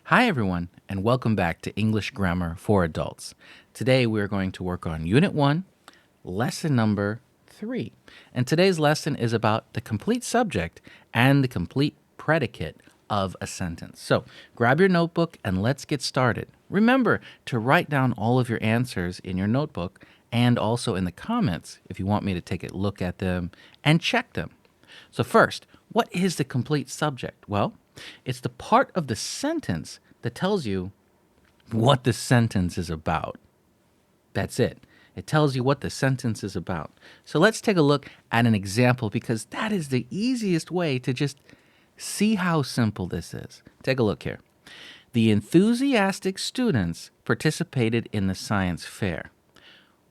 Hi, everyone, and welcome back to English Grammar for Adults. Today, we're going to work on Unit 1, Lesson number 3. And today's lesson is about the complete subject and the complete predicate of a sentence. So, grab your notebook and let's get started. Remember to write down all of your answers in your notebook and also in the comments if you want me to take a look at them and check them. So first, what is the complete subject? Well, it's the part of the sentence that tells you what the sentence is about. That's it. It tells you what the sentence is about. So let's take a look at an example because that is the easiest way to just see how simple this is. Take a look here. The enthusiastic students participated in the science fair.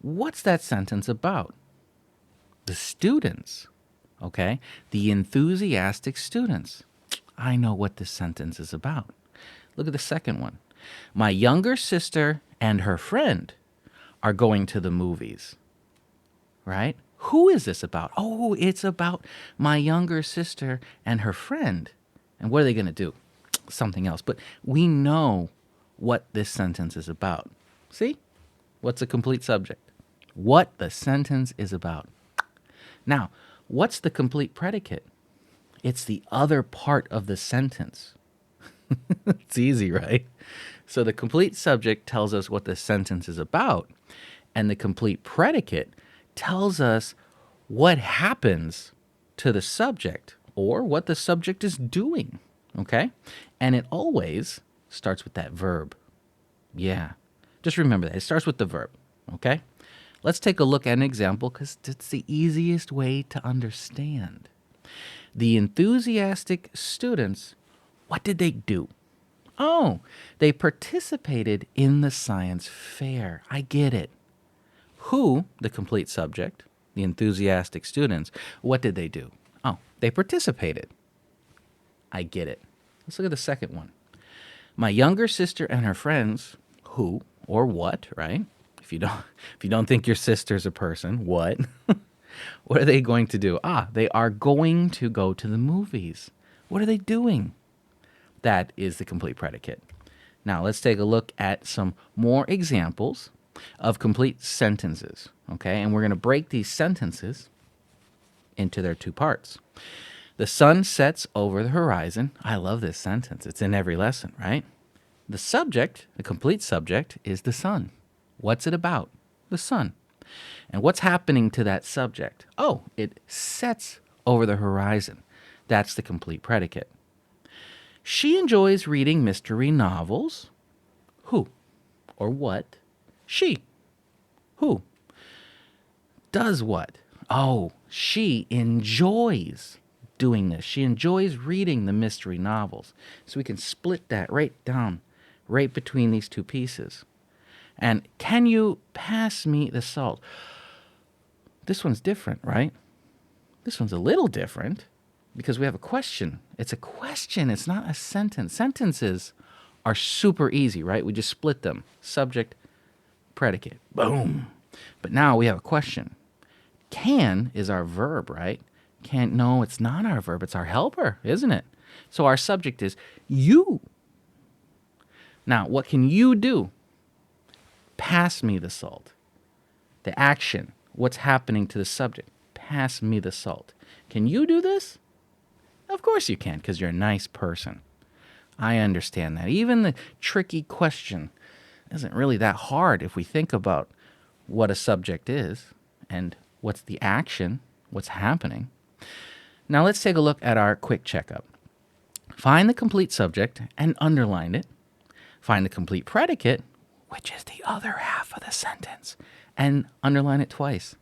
What's that sentence about? The students. Okay? The enthusiastic students. I know what this sentence is about. Look at the second one. My younger sister and her friend are going to the movies. Right? Who is this about? Oh, it's about my younger sister and her friend. And what are they going to do? Something else. But we know what this sentence is about. See? What's a complete subject? What the sentence is about. Now, what's the complete predicate? It's the other part of the sentence. It's easy, right? So the complete subject tells us what the sentence is about, and the complete predicate tells us what happens to the subject or what the subject is doing, okay? And it always starts with that verb. Yeah, just remember that. It starts with the verb, okay? Let's take a look at an example because it's the easiest way to understand. The enthusiastic students, what did they do? Oh, they participated in the science fair. I get it. Who, the complete subject, the enthusiastic students, what did they do? Oh, they participated. I get it. Let's look at the second one. My younger sister and her friends, who or what, right? If you don't think your sister's a person, what? What are they going to do? They are going to go to the movies. What are they doing? That is the complete predicate. Now, let's take a look at some more examples of complete sentences, okay? And we're going to break these sentences into their two parts. The sun sets over the horizon. I love this sentence. It's in every lesson, right? The subject, the complete subject, is the sun. What's it about? The sun. And what's happening to that subject? Oh, it sets over the horizon. That's the complete predicate. She enjoys reading mystery novels. Who or what? She. Who? Does what? Oh, she enjoys doing this. She enjoys reading the mystery novels. So we can split that right down, right between these two pieces. And can you pass me the salt? This one's different, right? This one's a little different because we have a question. It's a question. It's not a sentence. Sentences are super easy, right? We just split them. Subject, predicate. Boom. But now we have a question. Can is our verb, right? No, it's not our verb. It's our helper, isn't it? So our subject is you. Now, what can you do? Pass me the salt. The action. What's happening to the subject? Pass me the salt. Can you do this? Of course you can, because you're a nice person. I understand that. Even the tricky question isn't really that hard if we think about what a subject is and what's the action, what's happening. Now let's take a look at our quick checkup. Find the complete subject and underline it. Find the complete predicate, which is the other half of the sentence, and underline it twice.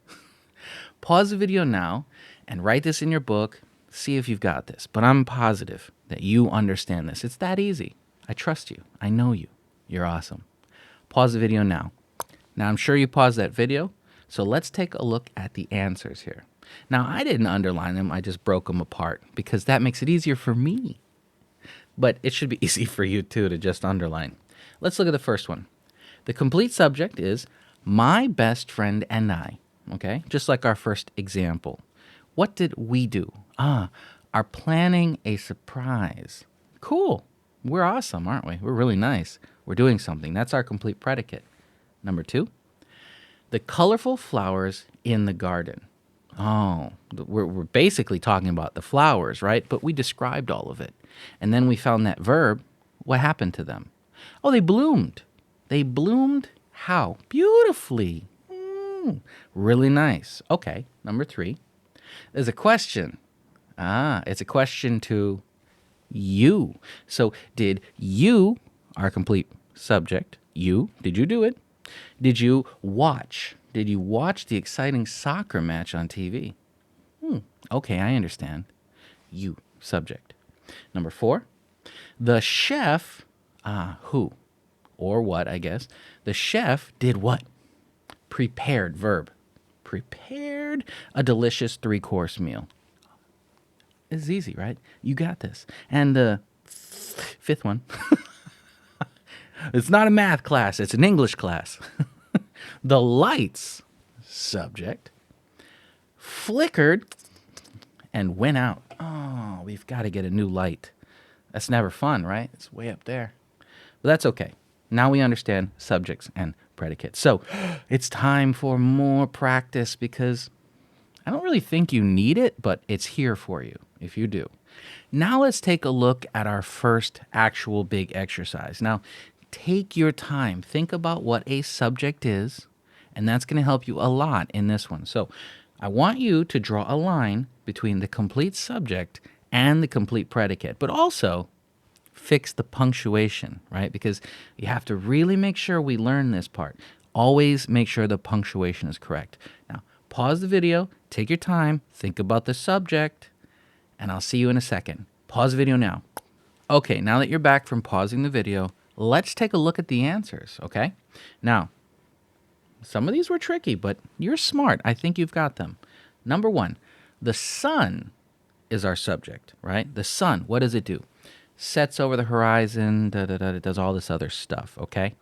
Pause the video now and write this in your book. See if you've got this. But I'm positive that you understand this. It's that easy. I trust you. I know you. You're awesome. Pause the video now. Now, I'm sure you paused that video, so let's take a look at the answers here. Now, I didn't underline them. I just broke them apart because that makes it easier for me. But it should be easy for you, too, to just underline. Let's look at the first one. The complete subject is my best friend and I, okay? Just like our first example. What did we do? Are planning a surprise. Cool. We're awesome, aren't we? We're really nice. We're doing something. That's our complete predicate. Number 2, the colorful flowers in the garden. Oh, we're basically talking about the flowers, right? But we described all of it. And then we found that verb. What happened to them? Oh, they bloomed. They bloomed how? Beautifully. Really nice. Okay, number 3. There's a question. It's a question to you. So did you, our complete subject, you, did you do it? Did you watch? Did you watch the exciting soccer match on TV? Okay, I understand. You, subject. Number 4, the chef, who or what, I guess. The chef did what? Prepared, verb. Prepared a delicious 3-course meal. It's easy, right? You got this. And the 5th one, it's not a math class, it's an English class. The lights, subject, flickered and went out. Oh, we've got to get a new light. That's never fun, right? It's way up there. But that's okay. Now we understand subjects and predicates. So it's time for more practice because I don't really think you need it, but it's here for you if you do. Now let's take a look at our first actual big exercise. Now, take your time. Think about what a subject is, and that's going to help you a lot in this one. So I want you to draw a line between the complete subject and the complete predicate, but also fix the punctuation, right? Because you have to really make sure we learn this part. Always make sure the punctuation is correct. Now, pause the video, take your time, think about the subject, and I'll see you in a second. Pause the video now. Okay, now that you're back from pausing the video, let's take a look at the answers, okay? Now, some of these were tricky, but you're smart. I think you've got them. Number 1, the sun is our subject, right? The sun, what does it do? Sets over the horizon, it does all this other stuff, okay?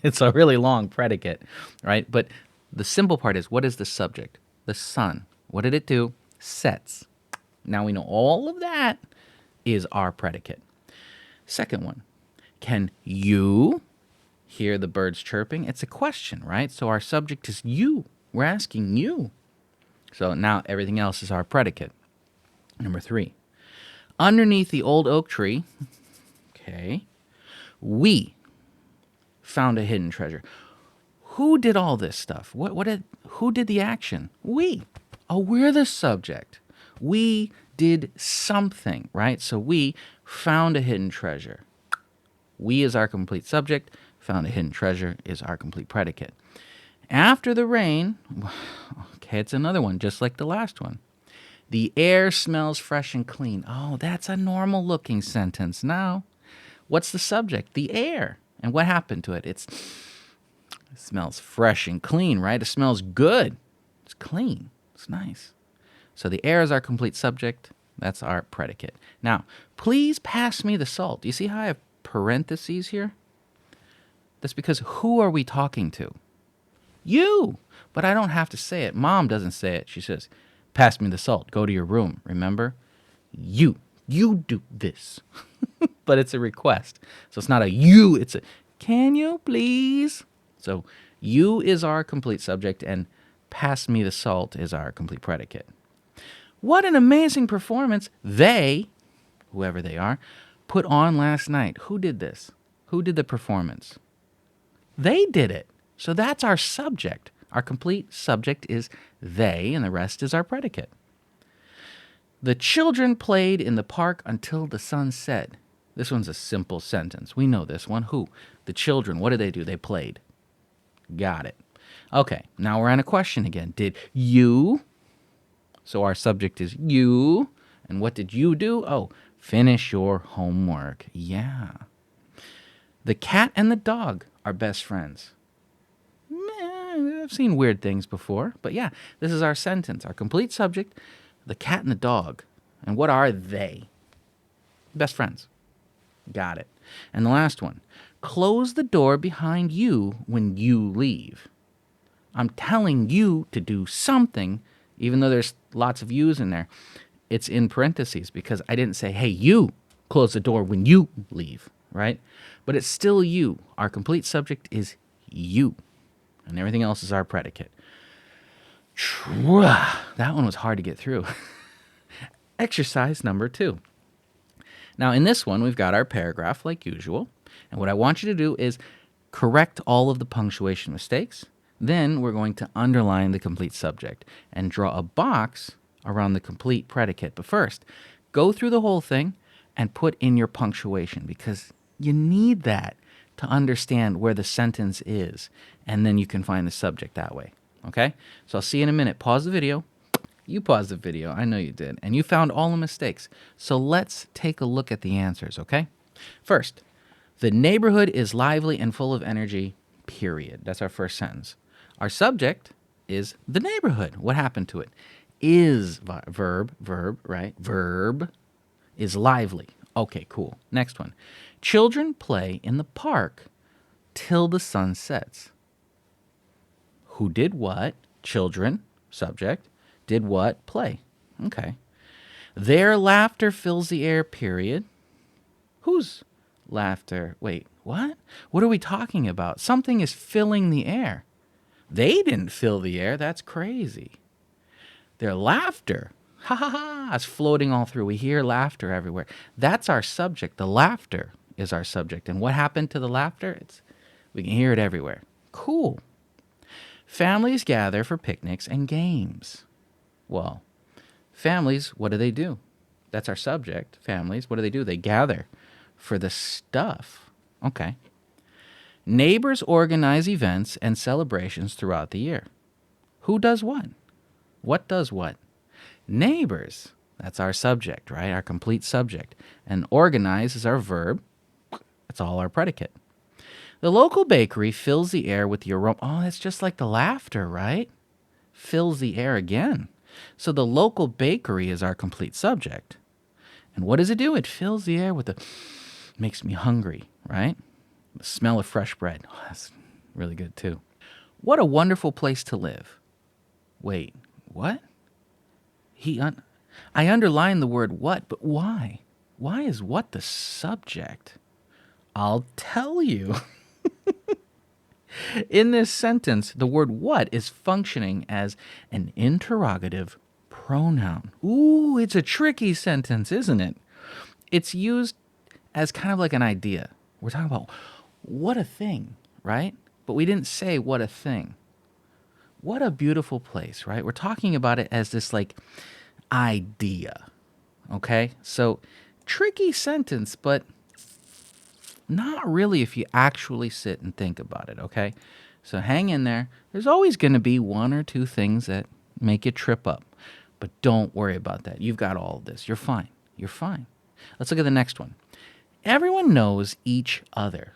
It's a really long predicate, right? But the simple part is, what is the subject? The sun. What did it do? Sets. Now we know all of that is our predicate. Second one, can you hear the birds chirping? It's a question, right? So our subject is you. We're asking you. So now everything else is our predicate. Number 3, underneath the old oak tree, okay, we found a hidden treasure. Who did all this stuff? Who did the action? We. Oh, we're the subject. We did something, right? So we found a hidden treasure. We is our complete subject. Found a hidden treasure is our complete predicate. After the rain, okay, it's another one, just like the last one. The air smells fresh and clean. Oh, that's a normal looking sentence. Now, what's the subject? The air. And what happened to it? It smells fresh and clean, right? It smells good. It's clean. It's nice. So the air is our complete subject. That's our predicate. Now, please pass me the salt. Do you see how I have parentheses here? That's because who are we talking to? You. But I don't have to say it. Mom doesn't say it. She says, pass me the salt. Go to your room. Remember? You do this. But it's a request. So it's not a you. It's a, can you please? So you is our complete subject and pass me the salt is our complete predicate. What an amazing performance they, whoever they are, put on last night. Who did this? Who did the performance? They did it. So that's our subject. Our complete subject is they, and the rest is our predicate. The children played in the park until the sun set. This one's a simple sentence. We know this one. Who? The children. What did they do? They played. Got it. Okay, now we're on a question again. Did you? So our subject is you. And what did you do? Oh, finish your homework. Yeah. The cat and the dog are best friends. I've seen weird things before, but yeah, this is our sentence, our complete subject, the cat and the dog. And what are they? Best friends. Got it. And the last one, close the door behind you when you leave. I'm telling you to do something, even though there's lots of yous in there. It's in parentheses because I didn't say, hey, you, close the door when you leave, right? But it's still you. Our complete subject is you, and everything else is our predicate. That one was hard to get through. Exercise number 2. Now, in this one, we've got our paragraph like usual. And what I want you to do is correct all of the punctuation mistakes. Then we're going to underline the complete subject and draw a box around the complete predicate. But first, go through the whole thing and put in your punctuation, because you need that to understand where the sentence is. And then you can find the subject that way. Okay? So I'll see you in a minute. Pause the video. You paused the video. I know you did. And you found all the mistakes. So let's take a look at the answers, okay? First, the neighborhood is lively and full of energy, period. That's our first sentence. Our subject is the neighborhood. What happened to it? Is verb, right? Verb is lively. Okay, cool. Next one. Children play in the park till the sun sets. Who did what? Children, subject. Did what? Play. Okay. Their laughter fills the air, period. Whose laughter? Wait, what? What are we talking about? Something is filling the air. They didn't fill the air. That's crazy. Their laughter, ha ha ha, is floating all through. We hear laughter everywhere. That's our subject. The laughter is our subject. And what happened to the laughter? We can hear it everywhere. Cool. Families gather for picnics and games. Well, families, what do? That's our subject. Families, what do? They gather for the stuff. Okay. Neighbors organize events and celebrations throughout the year. Who does what? What does what? Neighbors. That's our subject, right? Our complete subject. And organize is our verb. That's all our predicate. The local bakery fills the air with the aroma. Oh, that's just like the laughter, right? Fills the air again. So the local bakery is our complete subject. And what does it do? It fills the air with the... Makes me hungry, right? The smell of fresh bread. Oh, that's really good too. What a wonderful place to live. Wait, what? I underlined the word what, but why? Why is what the subject? I'll tell you. In this sentence, the word what is functioning as an interrogative pronoun. Ooh, it's a tricky sentence, isn't it? It's used as kind of like an idea. We're talking about what a thing, right? But we didn't say what a thing. What a beautiful place, right? We're talking about it as this like idea, okay? So tricky sentence, but not really if you actually sit and think about it, okay? So hang in there. There's always going to be one or two things that make you trip up, but don't worry about that. You've got all of this. You're fine. You're fine. Let's look at the next one. Everyone knows each other.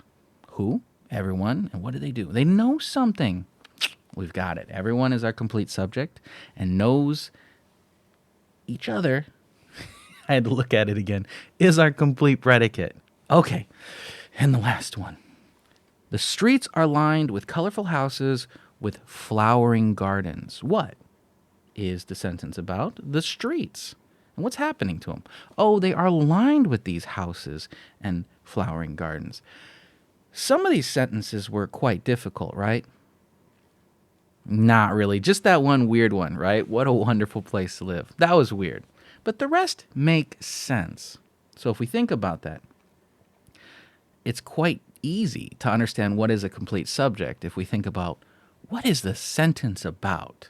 Who? Everyone. And what do? They know something. We've got it. Everyone is our complete subject and knows each other. I had to look at it again. Is our complete predicate. Okay. And the last one. The streets are lined with colorful houses with flowering gardens. What is the sentence about? The streets. And what's happening to them? Oh, they are lined with these houses and flowering gardens. Some of these sentences were quite difficult, right? Not really. Just that one weird one, right? What a wonderful place to live. That was weird. But the rest make sense. So if we think about that, it's quite easy to understand what is a complete subject if we think about what is the sentence about.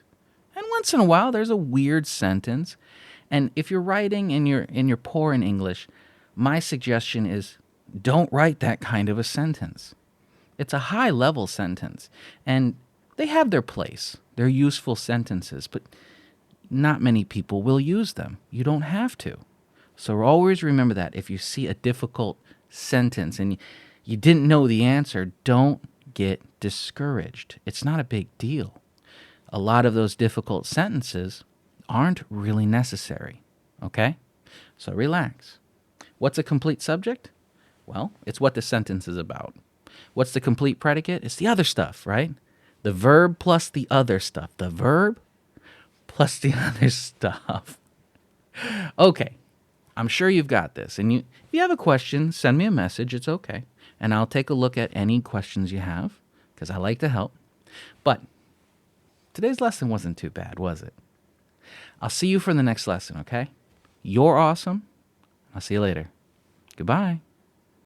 And once in a while, there's a weird sentence. And if you're writing and you're poor in English, my suggestion is don't write that kind of a sentence. It's a high-level sentence, and they have their place. They're useful sentences, but not many people will use them. You don't have to. So always remember that. If you see a difficult sentence and you didn't know the answer, don't get discouraged. It's not a big deal. A lot of those difficult sentences aren't really necessary, okay? So relax. What's a complete subject? Well, it's what the sentence is about. What's the complete predicate? It's the other stuff, right? The verb plus the other stuff. The verb plus the other stuff. Okay, I'm sure you've got this. And if you have a question, send me a message. It's okay. And I'll take a look at any questions you have because I like to help. But today's lesson wasn't too bad, was it? I'll see you for the next lesson, okay? You're awesome. I'll see you later. Goodbye.